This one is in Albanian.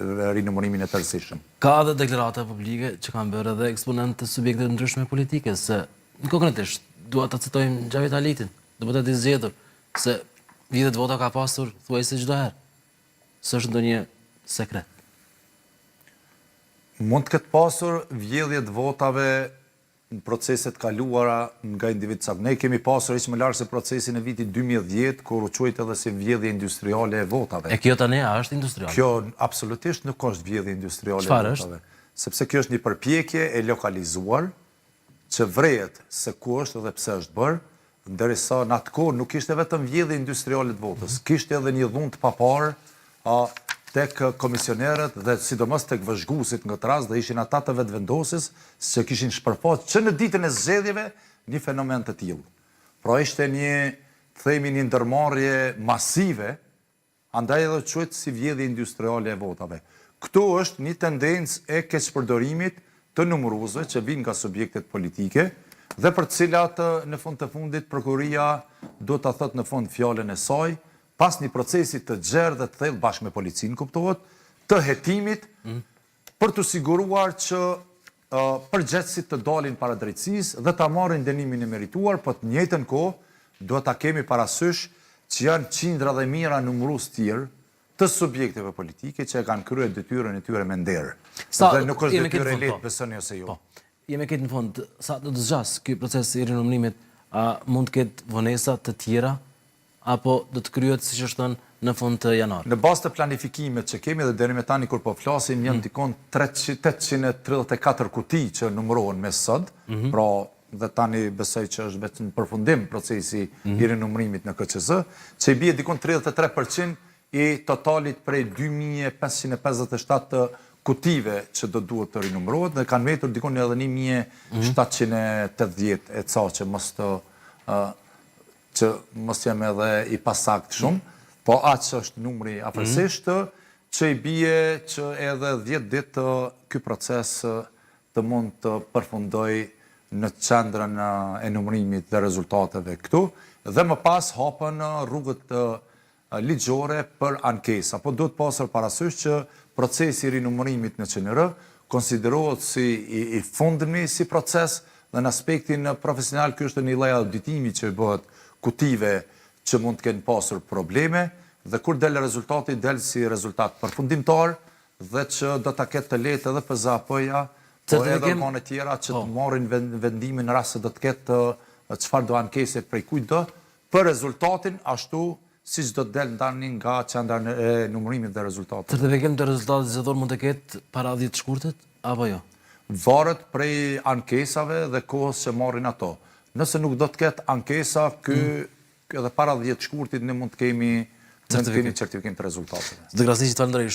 rinumërimin e tërësishëm. Ka edhe deklarata publike që kanë bërë edhe eksponentë të subjekte të ndryshme politike, se konkretisht dua ta citojmë Xhavit Halitin, deputet i zgjedhur, se vjedhjet vota ka pasur thuajse çdo herë. S'është ndonjë sekret. Mund të ketë pasur vjedhjet votave në proceset kaluara nga individ sak. Ne kemi pasur hiç më larg se procesin e vitit 2010, kur u quajt edhe si vjedhje industriale e votave. E kjo tani është industriale? Kjo absolutisht nuk është vjedhje industriale e votave. Çfarë është? Sepse kjo është një përpjekje e lokalizuar që vrehet se ku është dhe pse është bërë, ndërsa në atë kohë nuk ishte vetëm vjedhje industriale të votës, kishte edhe një dhuntë pa parë tek komisionerët dhe sidomos tek vëzhguesit në këtë rast, dhe ishin ata të vetëvendosis që kishin shpërfaqur që në ditën e zgjedhjeve një fenomen të tillë. Pra ishte një ndërmarrje masive, andaj edhe quhet si vjedhje industriale e votave. Këtu është një tendencë e keqpërdorimit të numëruesve që vinë nga subjektet politike dhe për të cilat në fund të fundit prokuria do ta thotë në fund fjalën e saj, pas një procesi të gjerë dhe të thellë bashkë me policinë, kuptohet, të hetimit për të siguruar që përgjegjësit të dalin para drejtësisë dhe ta marrin dënimin e merituar, por të njëjtën kohë duhet ta kemi parasysh që janë qindra dhe mijëra numërues tjerë të subjekteve politike që e kanë kryer detyrën e tyre me nder. Dhe nuk është detyrë e lehtë, besoni ose jo. Jemi këtë në fund, sa do të zgjas ky proces i rinumërimit, mund të ketë vonesa të tjera apo do të kryhet siç është thënë në fund të janarit? Në bazë të planifikimit që kemi dhe deri me tani kur po flasim janë dikon 834 kuti që numërohen me sot, pra dhe tani besoj që është vetëm përfundim procesi i rinumërimit në KQZ, që i bie dikon 33% i totalit prej 2557 kutive që do duhet të rinumërohet dhe kanë mbetur dikon edhe 1780 e ca që mos jam edhe i pasakt shumë, po aq është numri afërsisht që i bie që edhe 10 ditë ky proces të mund të përfundoj në qendrën e numërimit dhe rezultateve këtu, dhe më pas hapen rrugët ligjore për ankesa. Po duhet pasur parasysh që procesi i rinumërimit në QNR konsiderohet si i fundmi si proces dhe në aspektin profesional ky është një lloj auditimi që bëhet kutive që mund të kenë pasur probleme dhe kur del rezultati del si rezultat përfundimtar dhe që do ta ketë të lehtë edhe PZAP-ja, po edhe organet tjera që të marrin vendimin në rast se do të ketë çfarë do ankese prej kujt do, për rezultatin ashtu siç do të del tani nga qendra e numërimit dhe rezultateve. Certifikim të rezultatit zgjedhor mund të ketë para 10 shkurtit apo jo? Varet prej ankesave dhe kohës që marrin ato. Nëse nuk do të ketë ankesa, edhe para 10 shkurtit ne mund të kemi certifikim të rezultateve. Zë Krasniqi, të falenderoj.